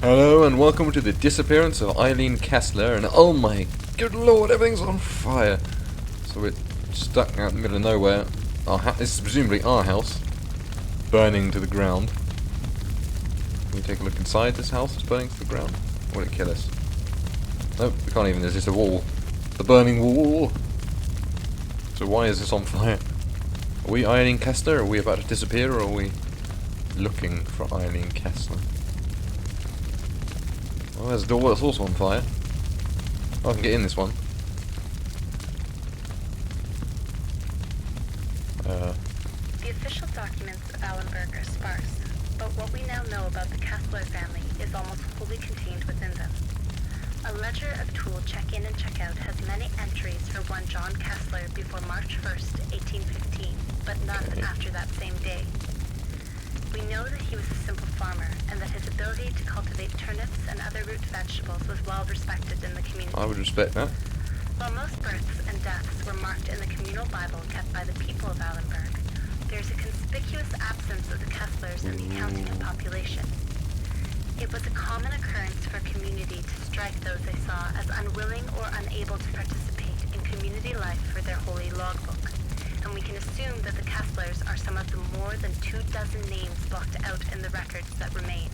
Hello and welcome to the Disappearance of Eileen Kestler, and oh my good lord, everything's on fire. So we're stuck out in the middle of nowhere. This is presumably our house, burning to the ground. Can we take a look inside this house that's burning to the ground? Or will it kill us? Nope, we can't even, there's just a wall. The burning wall! So why is this on fire? Are we Eileen Kestler? Are we about to disappear, or are we looking for Eileen Kestler? Oh, there's a door that's also on fire. Oh, I can get in this one. The official documents of Allenberg are sparse, but what we now know about the Kestler family is almost wholly contained within them. A ledger of tool check-in and check-out has many entries for one John Kestler before March 1st, 1815, but none after that same day. We know that he was a simple farmer, and that his ability to cultivate turnips and other root vegetables was well respected in the community. I would respect that. While most births and deaths were marked in the communal Bible kept by the people of Allenberg, there is a conspicuous absence of the Kestlers in the accounting of population. It was a common occurrence for a community to strike those they saw as unwilling or unable to participate in community life for their holy logbook. And we can assume that the Kestlers are some of the more than 24 names blocked out in the records that remain.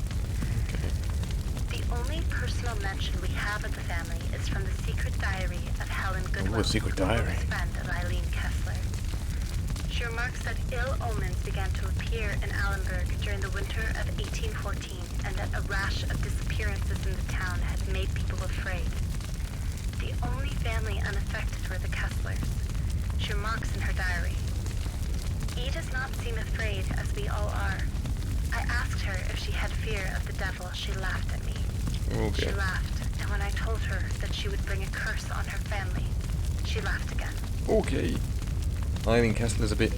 The only personal mention we have of the family is from the secret diary of Helen Goodwill, secret diary. a friend of Eileen Kestler. She remarks that ill omens began to appear in Allenberg during the winter of 1814, and that a rash of disappearances in the town had made people afraid. The only family unaffected were the Kestlers. She remarks in her diary, "He does not seem afraid as we all are. I asked her if she had fear of the devil. She laughed at me. Okay. She laughed, and when I told her that she would bring a curse on her family, she laughed again." Okay. Eileen Kestler's a bit...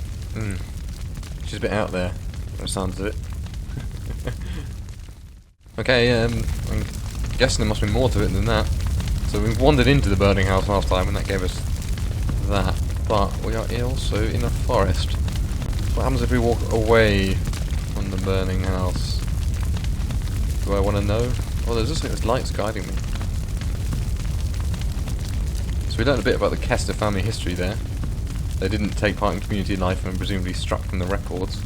she's a bit out there, by the sounds of it. Okay, I'm guessing there must be more to it than that. So we wandered into the burning house last time, and that gave us that. But we are also in a forest. What happens if we walk away from the burning house? Do I want to know? Oh, there's just like this light's guiding me. So we learned a bit about the Kestler family history there. They didn't take part in community life and presumably struck from the records.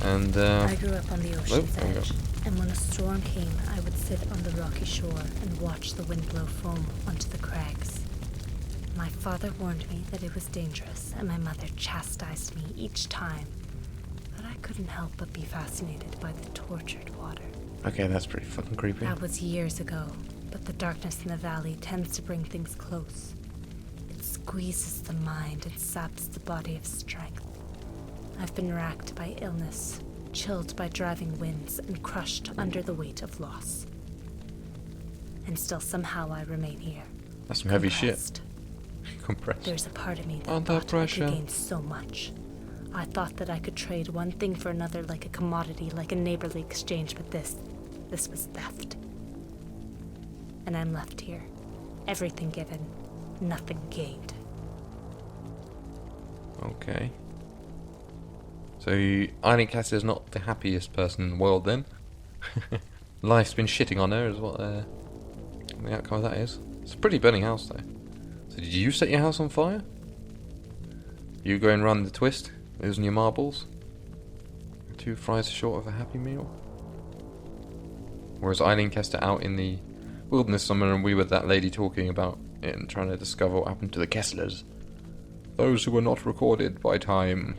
And I grew up on the ocean's there we go. edge, and when a storm came, I would sit on the rocky shore and watch the wind blow foam onto the crags. My father warned me that it was dangerous, and my mother chastised me each time. But I couldn't help but be fascinated by the tortured water. Okay, that's pretty fucking creepy. That was years ago, but the darkness in the valley tends to bring things close. It squeezes the mind and saps the body of strength. I've been racked by illness, chilled by driving winds, and crushed under the weight of loss. And still somehow I remain here. That's some heavy shit. Compressed. Compressed. There's a part of me that Under thought pressure. I could gain so much. I thought that I could trade one thing for another like a commodity, like a neighborly exchange, but this was theft. And I'm left here. Everything given, nothing gained. Okay. So Eileen Kestler's not the happiest person in the world then. Life's been shitting on her is what the outcome of that is. It's a pretty burning house though. So did you set your house on fire? You go and run the twist, losing your marbles? 2 fries short of a happy meal? Whereas Eileen Kestler out in the wilderness somewhere, and we were that lady talking about it and trying to discover what happened to the Kestlers. Those who were not recorded by time.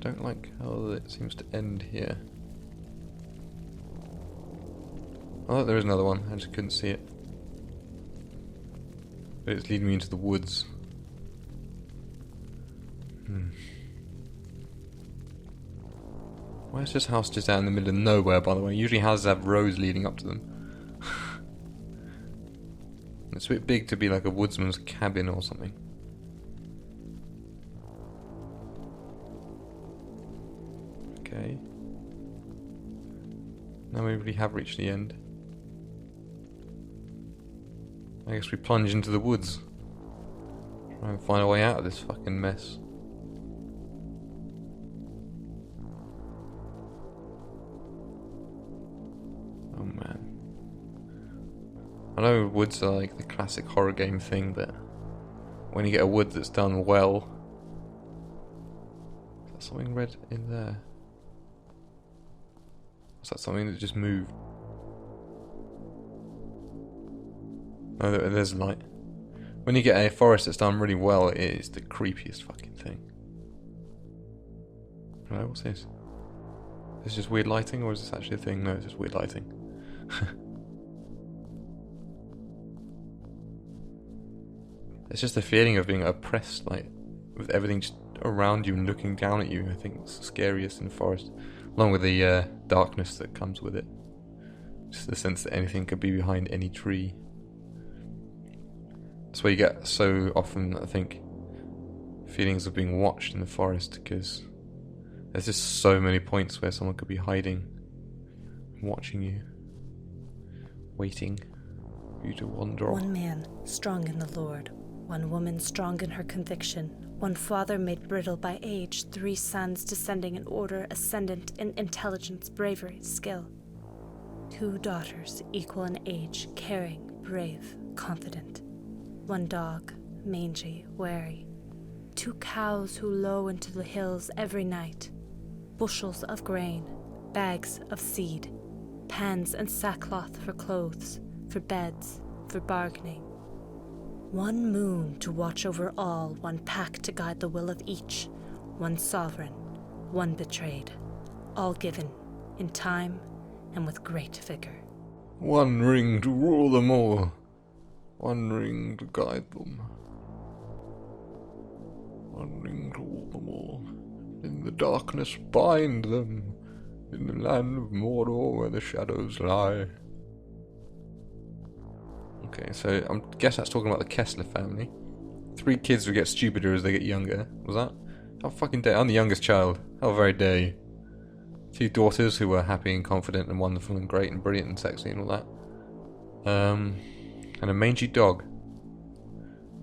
Don't like how it seems to end here. Oh, there is another one. I just couldn't see it. But it's leading me into the woods. Why is this house just out in the middle of nowhere, by the way? Usually houses have roads leading up to them. It's a bit big to be like a woodsman's cabin or something. Okay. Now we really have reached the end. I guess we plunge into the woods. Try and find a way out of this fucking mess. I know woods are like the classic horror game thing, but when you get a wood that's done well... Is that something red in there? Is that something that just moved? No, there's light. When you get a forest that's done really well, it is the creepiest fucking thing. Hello, what's this? Is this just weird lighting, or is this actually a thing? No, it's just weird lighting. It's just a feeling of being oppressed, like, with everything just around you and looking down at you. I think it's scariest in the forest. Along with the darkness that comes with it. Just the sense that anything could be behind any tree. That's why you get so often, I think, feelings of being watched in the forest, because there's just so many points where someone could be hiding, watching you, waiting for you to wander off. One man strong in the Lord, one woman strong in her conviction, one father made brittle by age, 3 sons descending in order ascendant in intelligence, bravery, skill. 2 daughters equal in age, caring, brave, confident. 1 dog, mangy, wary. 2 cows who low into the hills every night. Bushels of grain, bags of seed, pans and sackcloth for clothes, for beds, for bargaining. 1 moon to watch over all, 1 pack to guide the will of each, 1 sovereign, 1 betrayed, all given in time and with great vigor. 1 ring to rule them all. 1 ring to guide them. 1 ring to rule them all. In the darkness bind them. In the land of Mordor where the shadows lie. Okay, so I guess that's talking about the Kestler family. 3 kids who get stupider as they get younger. Was that? How fucking dare. I'm the youngest child. How very dare you. 2 daughters who were happy and confident and wonderful and great and brilliant and sexy and all that. And a mangy dog.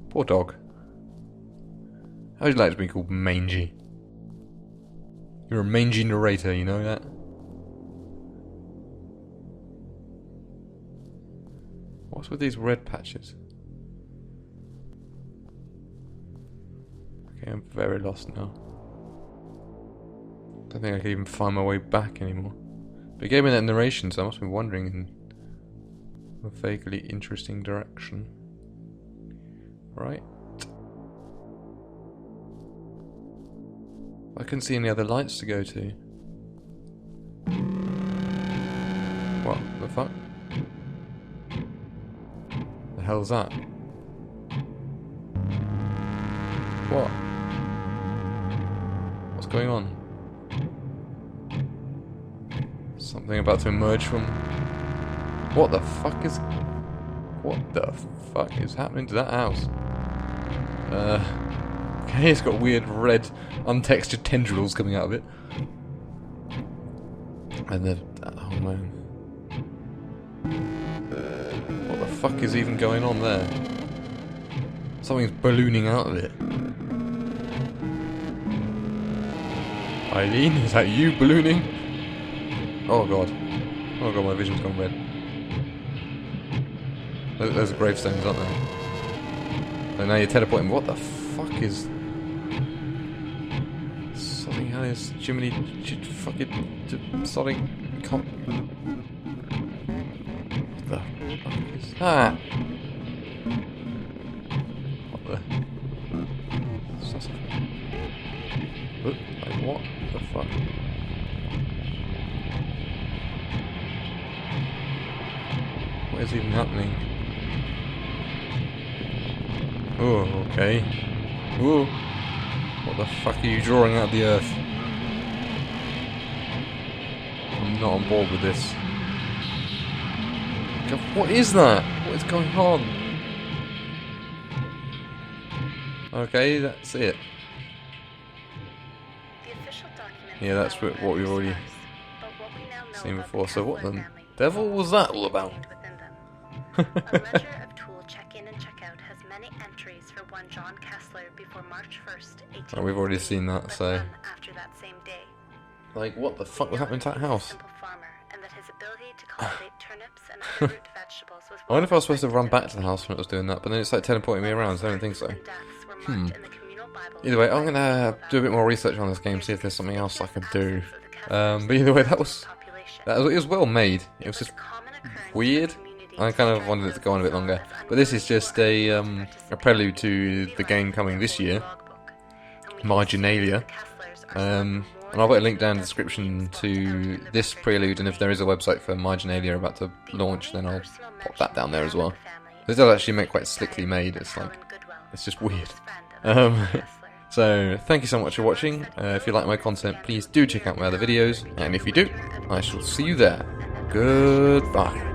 Poor dog. How would you like to be called mangy? You're a mangy narrator, you know that? What's with these red patches? Okay, I'm very lost now. Don't think I can even find my way back anymore. But it gave me that narration, so I must be wandering in a vaguely interesting direction. Right. I couldn't see any other lights to go to. What the fuck? The hell's that? What? What's going on? Something about to emerge from... What the fuck is... What the fuck is happening to that house? Okay, it's got weird red untextured tendrils coming out of it. And then... Oh man. What the fuck is even going on there? Something's ballooning out of it. Eileen, is that you ballooning? Oh god. Oh god, my vision's gone red. Those are gravestones, aren't they? And now you're teleporting. What the fuck is... Something how is Jiminy... Fucking... Something... What the fuck is that? What the... Like what the fuck? What is even happening? Oh, okay. Whoa. What the fuck are you drawing out of the earth? I'm not on board with this. God, what is that? What is going on? Okay, that's it. Yeah, that's what we've already seen before. So what the devil was that all about? A ledger of tool check-in and check-out has many entries for one John Kestler before March 1st, 18... Oh, we've already seen that, so... After that same day. Like, what the fuck was happening to that house? Simple farmer and that his ability to cultivate turnips and other root vegetables was I wonder if I was supposed to run back to the house when it was doing that, but then it's like teleporting me around, so I don't think so. Either way, I'm gonna do a bit more research on this game, see if there's something else I can do. But either way, it was well made. It was just weird. I kind of wanted it to go on a bit longer, but this is just a prelude to the game coming this year, Marginalia. And I'll put a link down in the description to this prelude, and if there is a website for Marginalia about to launch, then I'll pop that down there as well. This does actually make quite slickly made. It's just weird. So thank you so much for watching. If you like my content, please do check out my other videos, and if you do, I shall see you there. Goodbye.